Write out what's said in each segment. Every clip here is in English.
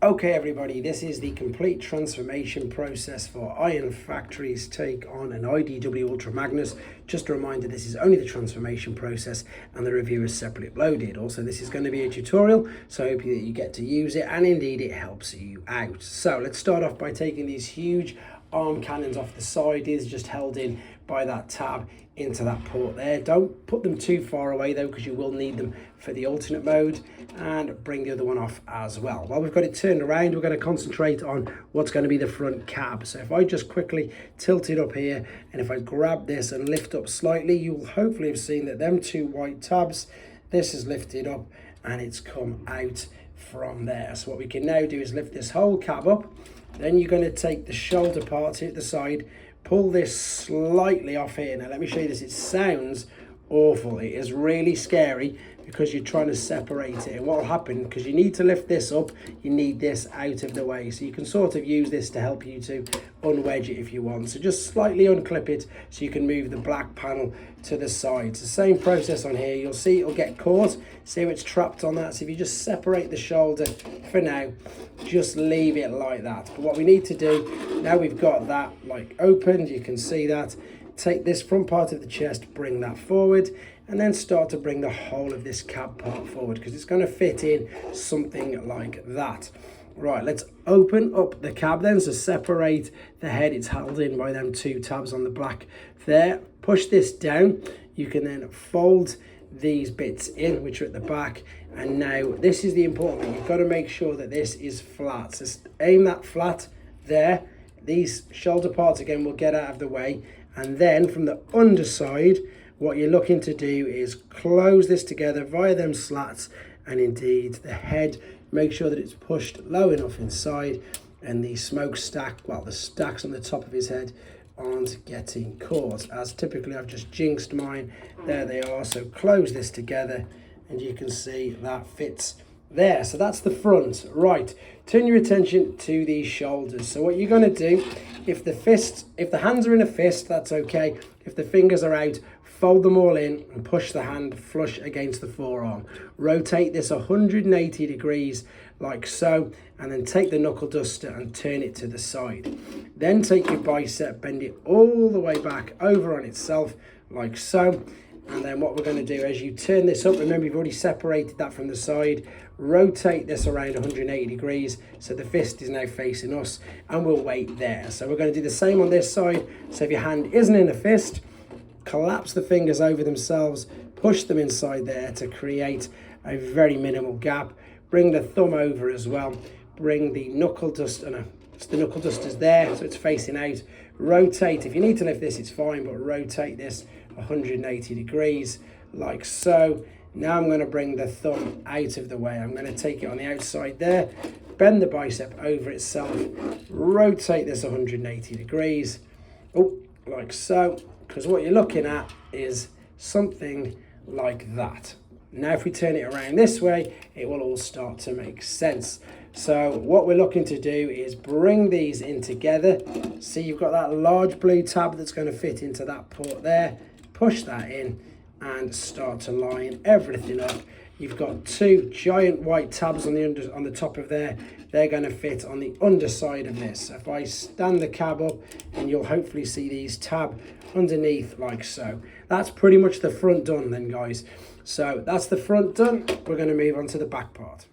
Okay everybody, this is the complete transformation process for Iron Factory's take on an IDW Ultra Magnus. Just a reminder, this is only the transformation process and the review is separately uploaded. Also, this is going to be a tutorial, so I hope that you get to use it and indeed it helps you out. So let's start off by taking these huge arm cannons off the side. These are just held in by that tab into that port there. Don't put them too far away though, because you will need them for the alternate mode, and bring the other one off as well. While we've got it turned around, we're going to concentrate on what's going to be the front cab. So if I just quickly tilt it up here, and if I grab this and lift up slightly, you'll hopefully have seen that them two white tabs, this is lifted up and it's come out from there. So what we can now do is lift this whole cab up. Then you're going to take the shoulder part here at the side, pull this slightly off here. Now let me show you this. It sounds awful. It is really scary because you're trying to separate it, and what will happen, because you need to lift this up, you need this out of the way, so you can sort of use this to help you to unwedge it if you want. So just slightly unclip it so you can move the black panel to the side. It's the same process on here. You'll see it'll get caught, see how it's trapped on that. So if you just separate the shoulder for now, just leave it like that. But what we need to do, now we've got that like opened, you can see that, take this front part of the chest, bring that forward, and then start to bring the whole of this cab part forward, because it's going to fit in something like that. Right, let's open up the cab then. So separate the head, it's held in by them two tabs on the black there. Push this down, you can then fold these bits in, which are at the back, and now this is the important thing. You've got to make sure that this is flat, so aim that flat there. These shoulder parts again will get out of the way, and then from the underside, what you're looking to do is close this together via them slats, and indeed the head, make sure that it's pushed low enough inside, and the smokestack, well, the stacks on the top of his head aren't getting caught, as typically I've just jinxed mine. There they are. So close this together and you can see that fits there. So that's the front. Right, turn your attention to these shoulders. So what you're going to do, if the hands are in a fist, that's okay. If the fingers are out, fold them all in and push the hand flush against the forearm. Rotate this 180 degrees like so, and then take the knuckle duster and turn it to the side. Then take your bicep, bend it all the way back over on itself like so. And then what we're going to do, as you turn this up, remember you've already separated that from the side, rotate this around 180 degrees so the fist is now facing us, and we'll wait there. So we're going to do the same on this side. So if your hand isn't in a fist, collapse the fingers over themselves, push them inside there to create a very minimal gap. Bring the thumb over as well, bring the knuckle duster, the knuckle duster's there so it's facing out. Rotate, if you need to lift this it's fine, but rotate this 180 degrees like so. Now I'm going to bring the thumb out of the way. I'm going to take it on the outside there, bend the bicep over itself, rotate this 180 degrees, like so, because what you're looking at is something like that. Now if we turn it around this way, it will all start to make sense. So what we're looking to do is bring these in together. See, you've got that large blue tab that's going to fit into that port there. Push that in and start to line everything up. You've got two giant white tabs on the top of there. They're going to fit on the underside of this. So if I stand the cab up, and you'll hopefully see these tab underneath like so. That's pretty much the front done then, guys. So that's the front done. We're going to move on to the back part.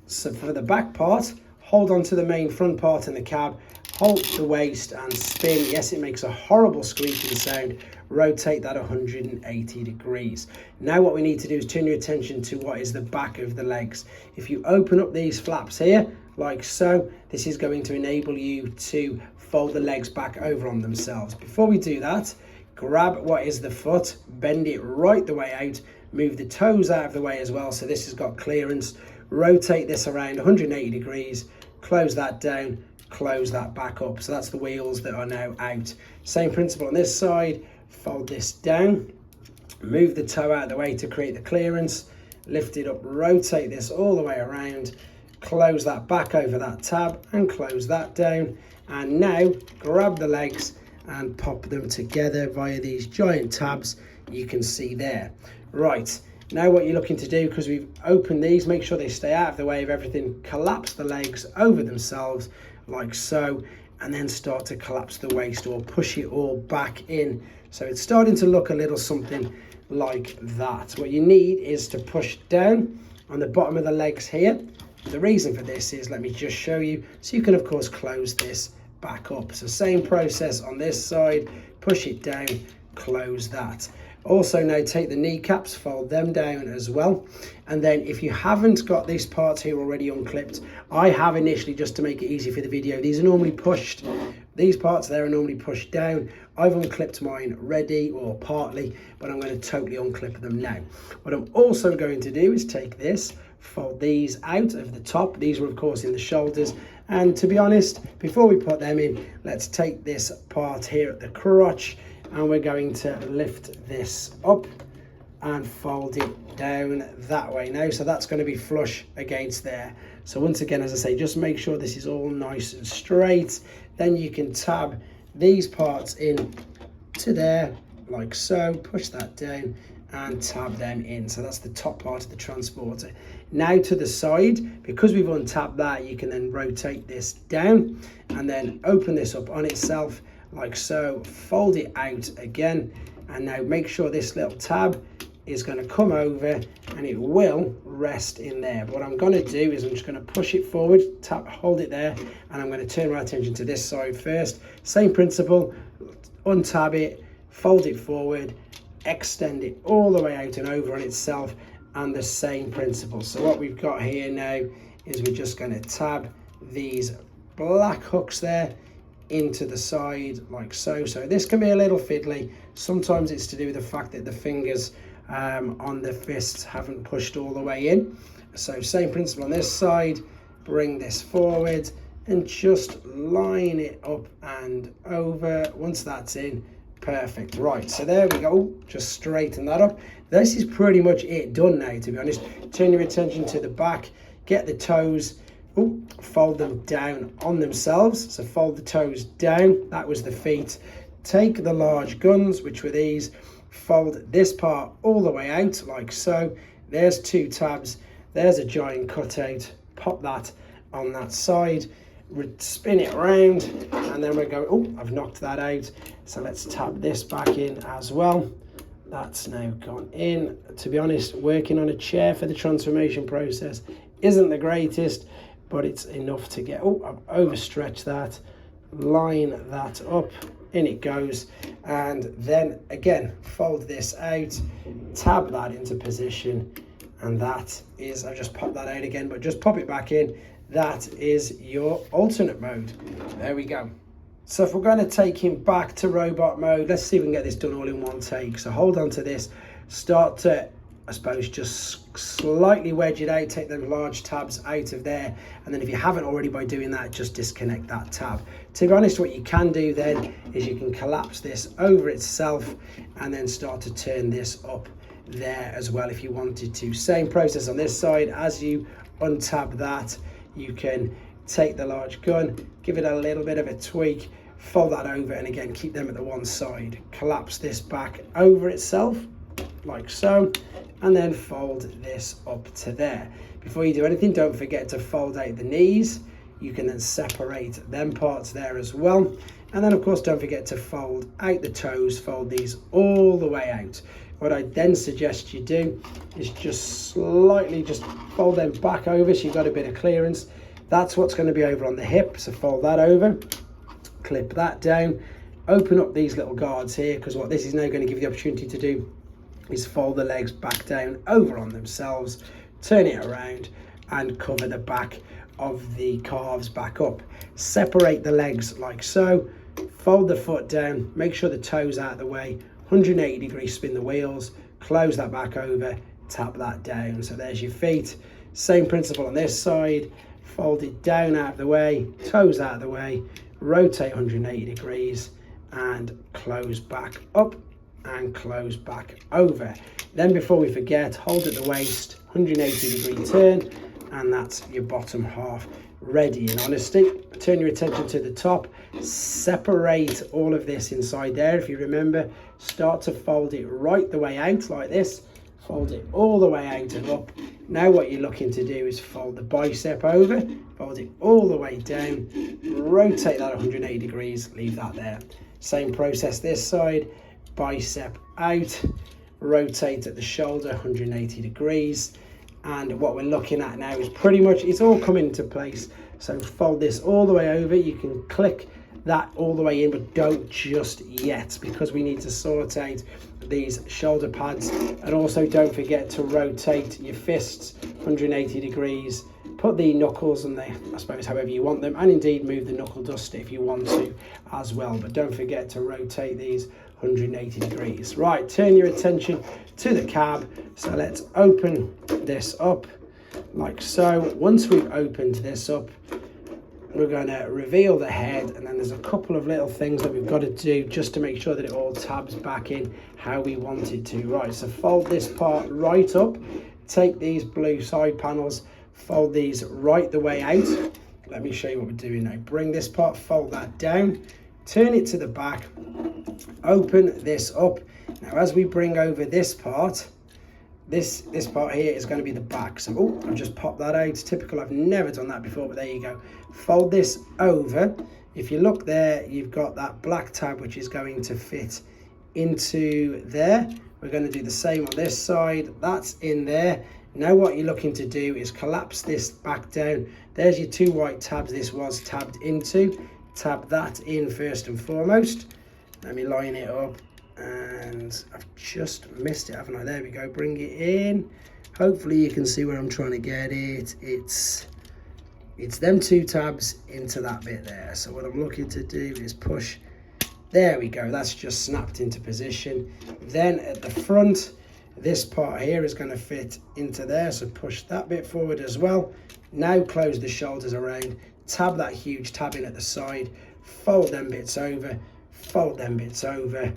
So for the back part, hold on to the main front part in the cab, hold the waist and spin. Yes, it makes a horrible squeaking sound. Rotate that 180 degrees. Now what we need to do is turn your attention to what is the back of the legs. If you open up these flaps here, like so, this is going to enable you to fold the legs back over on themselves. Before we do that, grab what is the foot, bend it right the way out, move the toes out of the way as well, so this has got clearance. Rotate this around 180 degrees, close that down, close that back up. So that's the wheels that are now out. Same principle on this side. Fold this down, move the toe out of the way to create the clearance, lift it up, rotate this all the way around, close that back over that tab and close that down. And now grab the legs and pop them together via these giant tabs you can see there. Right, Now what you're looking to do, because we've opened these, make sure they stay out of the way of everything, collapse the legs over themselves like so, and then start to collapse the waist or push it all back in. So it's starting to look a little something like that. What you need is to push down on the bottom of the legs here. The reason for this is, let me just show you, so you can of course close this back up. So same process on this side, push it down, close that. Also now take the kneecaps, fold them down as well. And then if you haven't got these parts here already unclipped, I have initially, just to make it easy for the video, these are normally pushed, these parts there are normally pushed down. I've unclipped mine ready, or partly, but I'm going to totally unclip them now. What I'm also going to do is take this, fold these out of the top. These are of course in the shoulders, and to be honest, before we put them in, let's take this part here at the crotch, and we're going to lift this up and fold it down that way now. So that's going to be flush against there. So once again, as I say, just make sure this is all nice and straight. Then you can tab these parts in to there like so, push that down and tab them in. So that's the top part of the transporter. Now to the side, because we've untabbed that, you can then rotate this down and then open this up on itself like so, fold it out again, and now make sure this little tab is going to come over and it will rest in there. But what I'm going to do is I'm just going to push it forward, tap, hold it there, and I'm going to turn my attention to this side first. Same principle, untab it, fold it forward, extend it all the way out and over on itself, and the same principle. So what we've got here now is we're just going to tab these black hooks there into the side like so. So this can be a little fiddly. Sometimes it's to do with the fact that the fingers on the fists haven't pushed all the way in. So same principle on this side, bring this forward and just line it up and over. Once that's in, perfect. Right, so there we go, just straighten that up. This is pretty much it done now, to be honest. Turn your attention to the back, get the toes, fold them down on themselves. So fold the toes down, that was the feet. Take the large guns, which were these, fold this part all the way out like so. There's two tabs, there's a giant cutout, pop that on that side, spin it around, and then we're going, oh, I've knocked that out. So let's tab this back in as well. That's now gone in. To be honest, working on a chair for the transformation process isn't the greatest, but it's enough to get, oh, I've overstretched that, line that up, in it goes, and then again, fold this out, tab that into position, and that is, I've just popped that out again, but just pop it back in. That is your alternate mode. There we go. So if we're going to take him back to robot mode, let's see if we can get this done all in one take. So hold on to this, start to, I suppose, just slightly wedge it out, take them large tabs out of there, and then if you haven't already by doing that, just disconnect that tab. To be honest, what you can do then is you can collapse this over itself and then start to turn this up there as well if you wanted to. Same process on this side. As you untab that, you can take the large gun, give it a little bit of a tweak, fold that over, and again keep them at the one side. Collapse this back over itself like so, and then fold this up to there. Before you do anything, don't forget to fold out the knees. You can then separate them parts there as well, and then of course don't forget to fold out the toes, fold these all the way out. What I then suggest you do is just slightly just fold them back over so you've got a bit of clearance. That's what's going to be over on the hip, so fold that over, clip that down, open up these little guards here, because what this is now going to give you the opportunity to do is fold the legs back down over on themselves, turn it around and cover the back of the calves back up. Separate the legs like so, fold the foot down, make sure the toes out of the way, 180 degrees spin the wheels, close that back over, tap that down. So there's your feet. Same principle on this side, fold it down out of the way, toes out of the way, rotate 180 degrees and close back up and close back over. Then before we forget, hold at the waist, 180 degree turn, and that's your bottom half ready. In honesty, turn your attention to the top, separate all of this inside there. If you remember, start to fold it right the way out like this, fold it all the way out and up. Now what you're looking to do is fold the bicep over, fold it all the way down, rotate that 180 degrees, leave that there. Same process this side, bicep out, rotate at the shoulder 180 degrees. And what we're looking at now is pretty much, it's all coming into place. So fold this all the way over. You can click that all the way in, but don't just yet, because we need to sort out these shoulder pads. And also don't forget to rotate your fists 180 degrees. Put the knuckles and I suppose however you want them, and indeed move the knuckle duster if you want to as well. But don't forget to rotate these 180 degrees. Right, turn your attention to the cab. So let's open this up like so. Once we've opened this up, we're going to reveal the head, and then there's a couple of little things that we've got to do just to make sure that it all tabs back in how we want it to. Right, so fold this part right up, take these blue side panels, fold these right the way out. Let me show you what we're doing now. Bring this part, fold that down, turn it to the back, open this up. Now as we bring over this part, this part here is going to be the back. So, oh, I've just popped that out. Typical, I've never done that before, but there you go. Fold this over. If you look there, you've got that black tab, which is going to fit into there. We're going to do the same on this side. That's in there. Now what you're looking to do is collapse this back down. There's your two white tabs this was tabbed into. Tab that in first and foremost. Let me line it up. And I've just missed it, haven't I? There we go. Bring it in. Hopefully you can see where I'm trying to get it. It's them two tabs into that bit there. So what I'm looking to do is push. There we go. That's just snapped into position. Then at the front, this part here is going to fit into there. So push that bit forward as well. Now close the shoulders around. Tab that huge tab in at the side. Fold them bits over. Fold them bits over.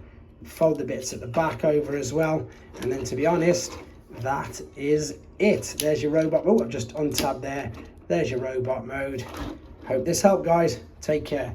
Fold the bits at the back over as well. And then to be honest, that is it. There's your robot. Oh, I've just untabbed there. There's your robot mode. Hope this helped, guys. Take care.